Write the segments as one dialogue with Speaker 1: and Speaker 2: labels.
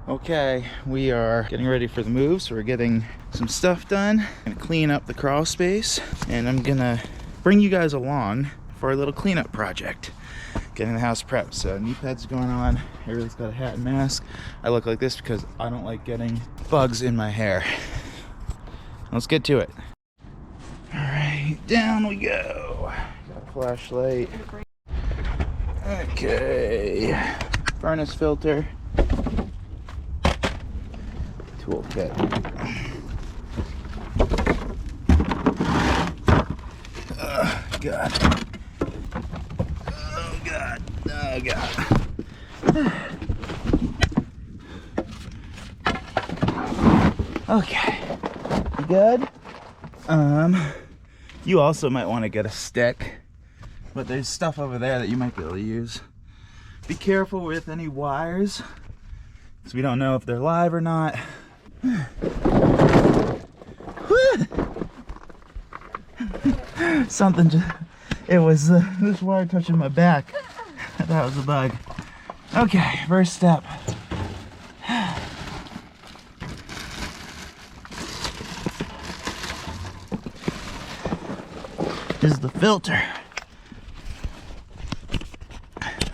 Speaker 1: Okay, we are getting ready for the move, so we're getting some stuff done. I'm gonna clean up the crawl space, and I'm gonna bring you guys along for a little cleanup project. Getting the house prepped. So knee pads going on, everybody's got a hat and mask. I look like this because I don't like getting bugs in my hair. Let's get to it. All right, down we go. Got a flashlight. Okay, furnace filter. Toolkit. Oh God. Oh God. Oh God. Okay. You good? You also might want to get a stick, but there's stuff over there that you might be able to use. Be careful with any wires, because we don't know if they're live or not. Something just, it was this wire touching my back. That was a bug. Okay, first step. This is the filter.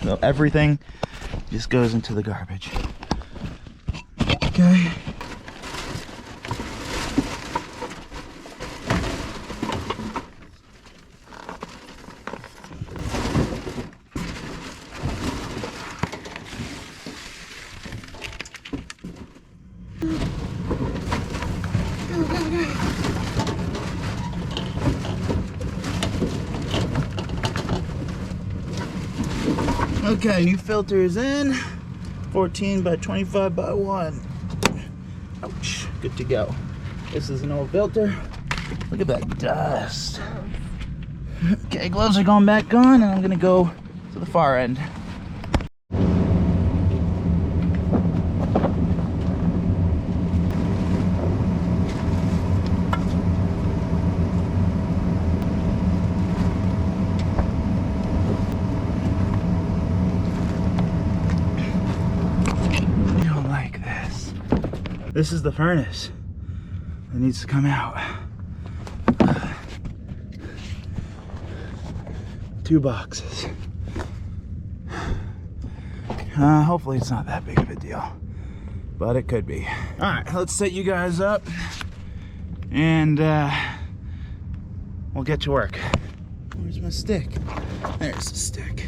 Speaker 1: So everything just goes into the garbage. Okay. Okay, new filter is in. 14 by 25 by 1. Ouch, good to go. This is an old filter. Look at that dust. Okay, gloves are going back on, and I'm gonna go to the far end. This is the furnace that needs to come out. 2 boxes. Hopefully it's not that big of a deal, but it could be. All right, let's set you guys up, and we'll get to work. Where's my stick? There's the stick.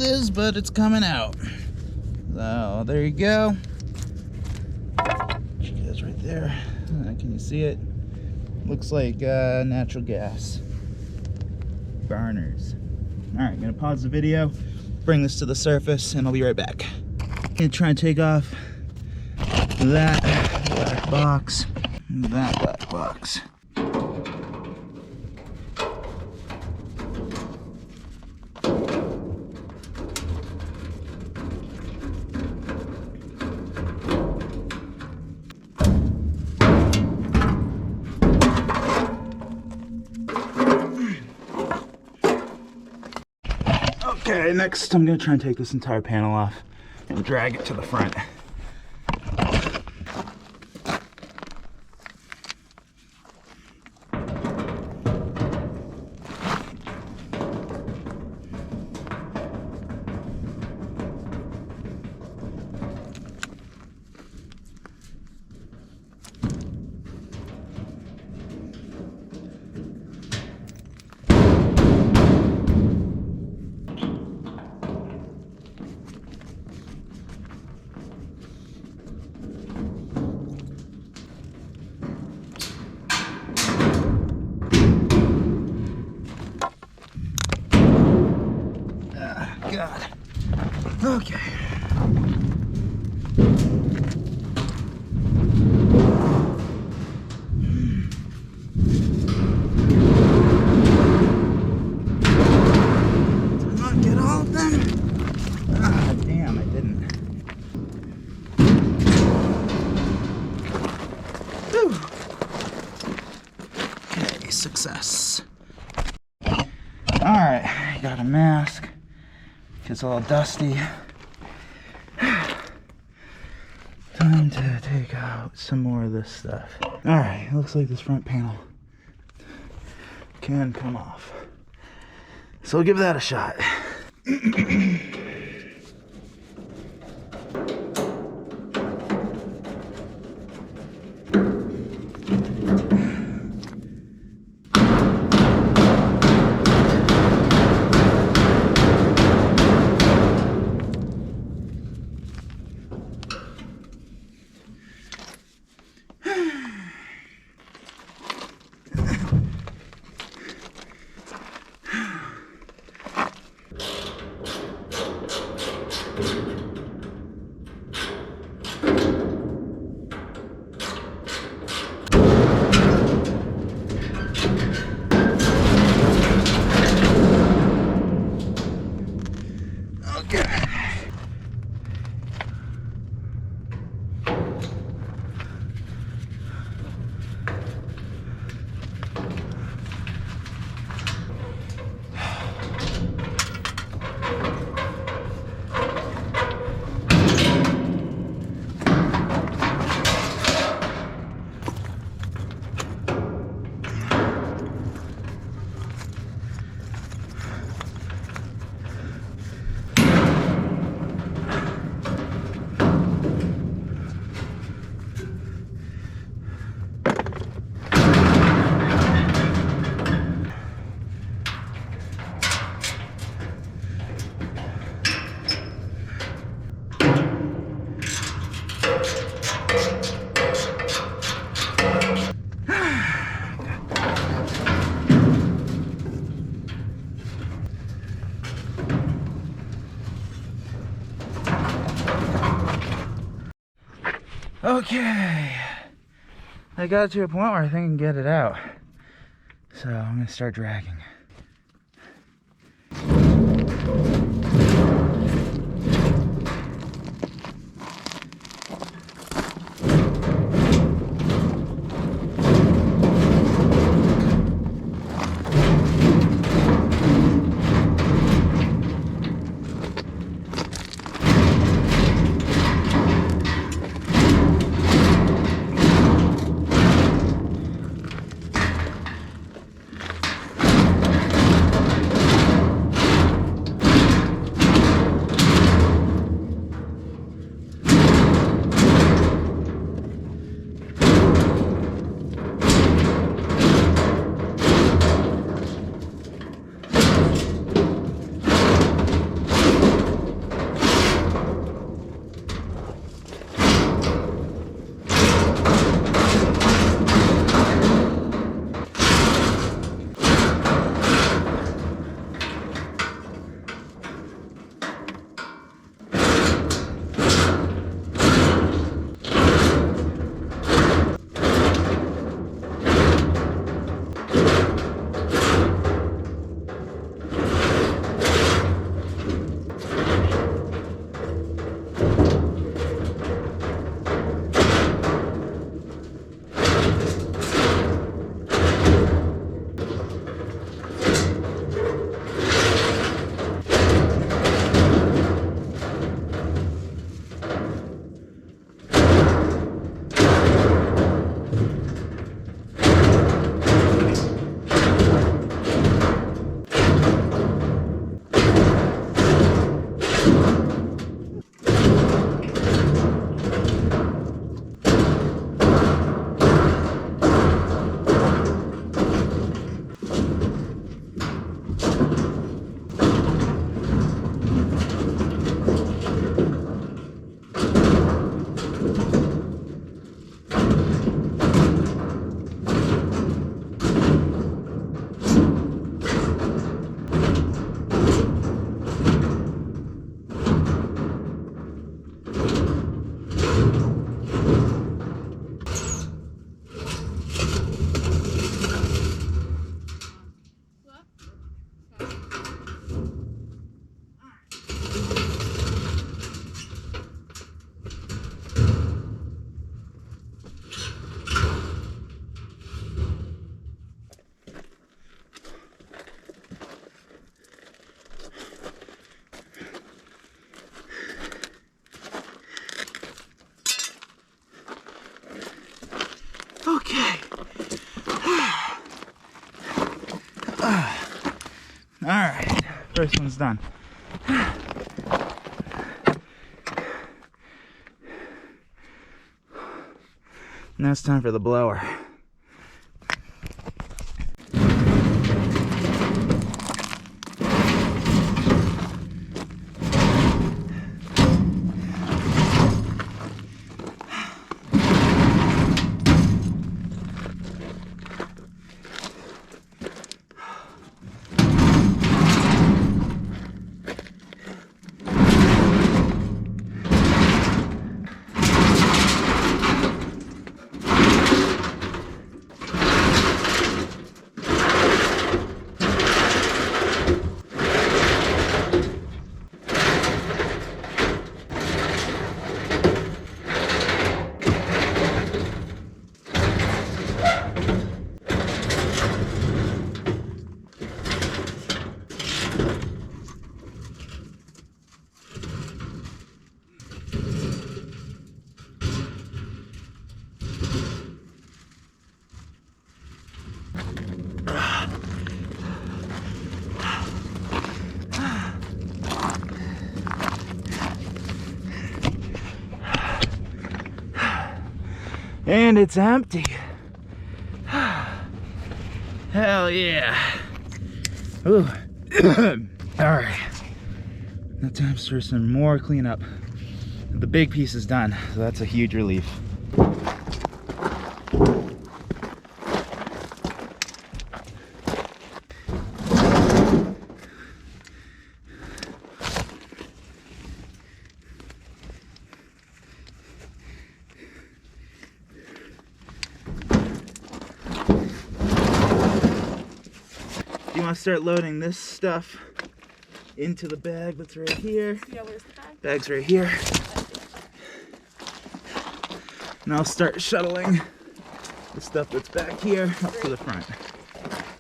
Speaker 1: Is, but it's coming out. So there you go. That's right there. Can you see it? Looks like natural gas burners. All right, I'm gonna pause the video, bring this to the surface, and I'll be right back. I'm gonna try and take off that black box and that black box. Okay, next I'm gonna try and take this entire panel off and drag it to the front. God. Okay. Did I not get all of them? Ah, damn, I didn't. Whew. Okay, success. Alright, got a mask. It's all dusty. Time to take out some more of this stuff. Alright, looks like this front panel can come off. So we'll give that a shot. Okay, I got to a point where I think I can get it out. So I'm gonna start dragging. Alright, first one's done. Now it's time for the blower. And it's empty. Hell yeah. Ooh. Alright. Now time for some more cleanup. The big piece is done, so that's a huge relief. You want to start loading this stuff into the bag that's right here.
Speaker 2: Yeah, where's the bag?
Speaker 1: Bag's right here. And I'll start shuttling the stuff that's back here up to the front.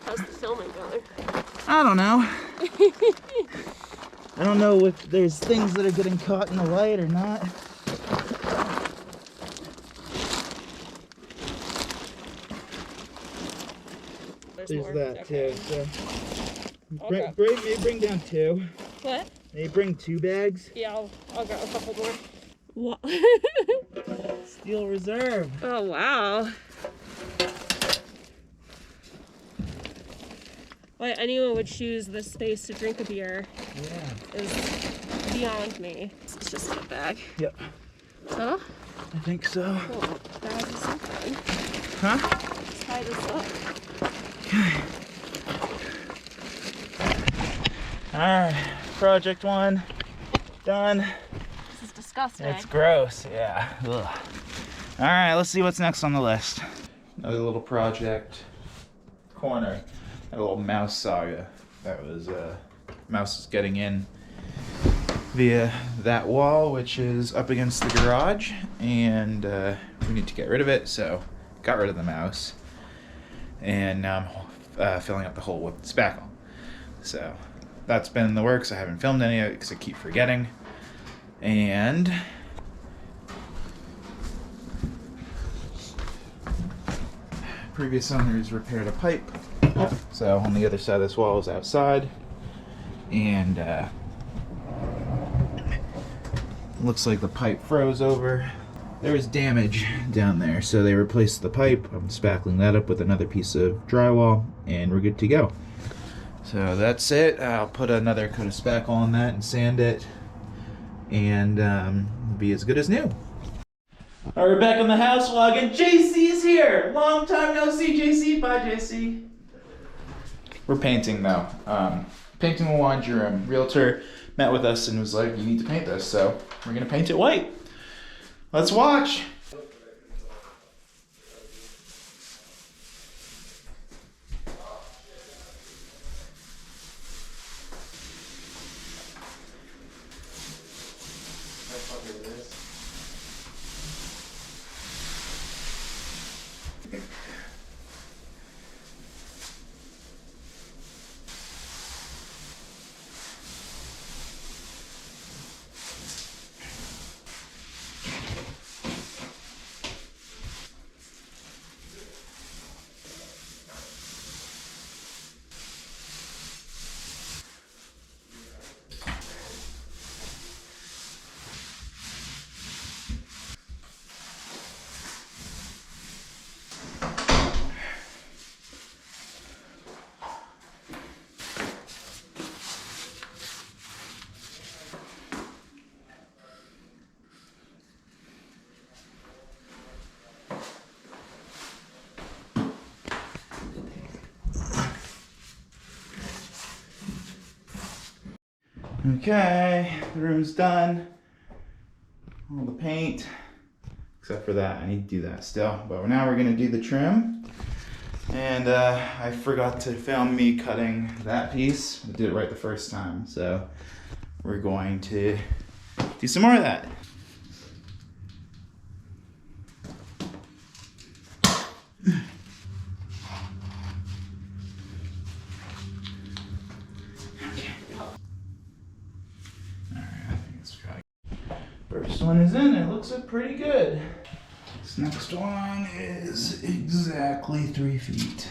Speaker 2: How's the filming going?
Speaker 1: I don't know. I don't know if there's things that are getting caught in the light or not. There's that too. So maybe bring down 2.
Speaker 2: What?
Speaker 1: Maybe bring 2 bags.
Speaker 2: Yeah, I'll grab a couple more. What?
Speaker 1: Steel Reserve.
Speaker 2: Oh, wow. Why anyone would choose this space to drink a beer is beyond me. This is just a bag.
Speaker 1: Yep.
Speaker 2: Huh?
Speaker 1: I think so.
Speaker 2: Oh, that is something.
Speaker 1: Huh?
Speaker 2: Let's tie this up.
Speaker 1: Okay. Alright, project 1 done.
Speaker 2: This is disgusting.
Speaker 1: It's gross, yeah. Ugh. Alright, let's see what's next on the list. Another little project. Corner. A little mouse saga. That was mouse is getting in via that wall, which is up against the garage, and we need to get rid of it, so got rid of the mouse. And now I'm filling up the hole with spackle. So that's been in the works. I haven't filmed any of it because I keep forgetting. And previous owners repaired a pipe. So on the other side of this wall is outside. And looks like the pipe froze over. There was damage down there, so they replaced the pipe. I'm spackling that up with another piece of drywall, and we're good to go. So that's it. I'll put another coat of spackle on that and sand it, and be as good as new. All right, we're back on the house vlog, and JC is here. Long time no see, JC. Bye, JC. We're painting though. Painting the laundry room. Realtor met with us and was like, "You need to paint this," so we're gonna paint it white. Let's watch. Okay, the room's done. All the paint, except for that. I need to do that still. But now we're gonna do the trim. And I forgot to film me cutting that piece. I did it right the first time. So we're going to do some more of that. First one is in, it looks pretty good. This next one is exactly 3 feet.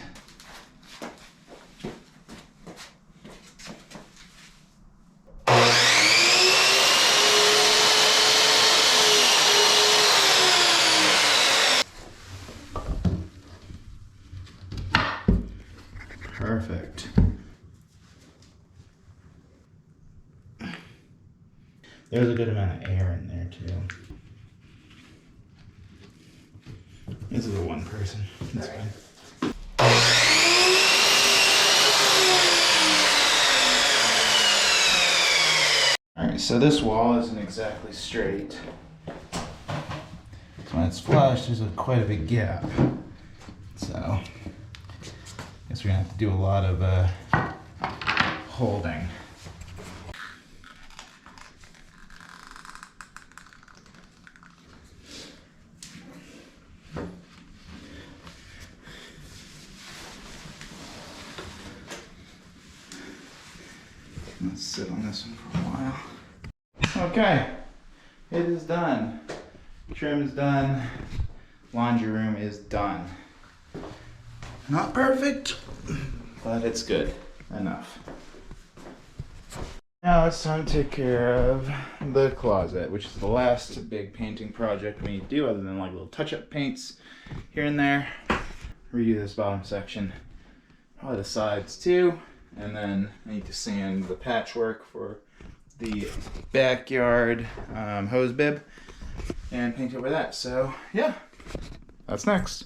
Speaker 1: Perfect. There's a good amount of air in there too. This is a one person. That's fine. Alright, so this wall isn't exactly straight. So when it's flush, there's quite a big gap. So I guess we're gonna have to do a lot of holding. Let's sit on this one for a while. Okay, it is done. Trim is done. Laundry room is done. Not perfect, but it's good enough. Now it's time to take care of the closet, which is the last big painting project we need to do, other than like little touch-up paints here and there. Redo this bottom section, probably the sides too. And then I need to sand the patchwork for the backyard hose bib and paint over that. So yeah, that's next.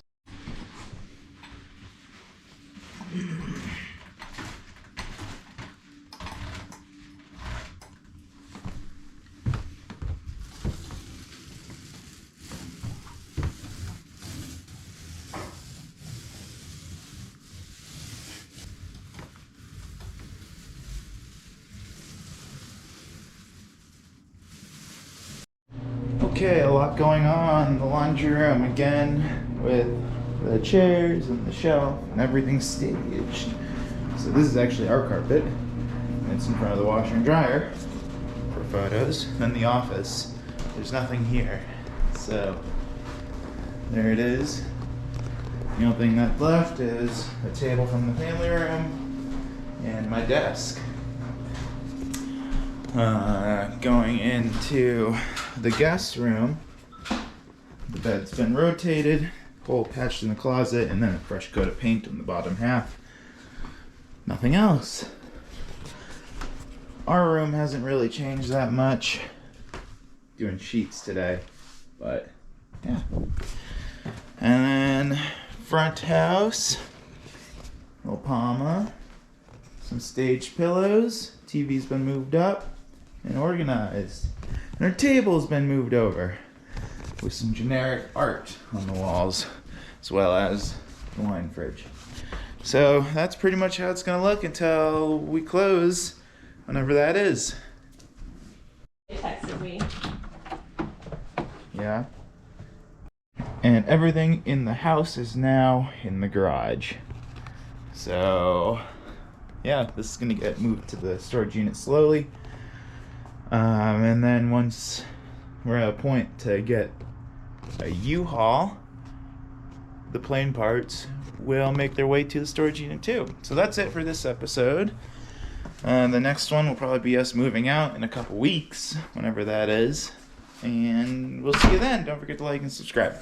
Speaker 1: Okay, a lot going on in the laundry room again with the chairs and the shelf and everything staged. So this is actually our carpet. It's in front of the washer and dryer for photos. Then the office. There's nothing here. So there it is. The only thing that's left is a table from the family room and my desk. Going into the guest room, the bed's been rotated, hole patched in the closet, and then a fresh coat of paint on the bottom half. Nothing else. Our room hasn't really changed that much. Doing sheets today, but yeah. And then front house, little Palma, some stage pillows. TV's been moved up and organized. And our table's been moved over with some generic art on the walls, as well as the wine fridge. So that's pretty much how it's gonna look until we close, whenever that is.
Speaker 2: They texted me.
Speaker 1: Yeah. And everything in the house is now in the garage. So yeah, this is gonna get moved to the storage unit slowly. And then once we're at a point to get a U-Haul, the plain parts will make their way to the storage unit too. So that's it for this episode. The next one will probably be us moving out in a couple weeks, whenever that is. And we'll see you then. Don't forget to like and subscribe.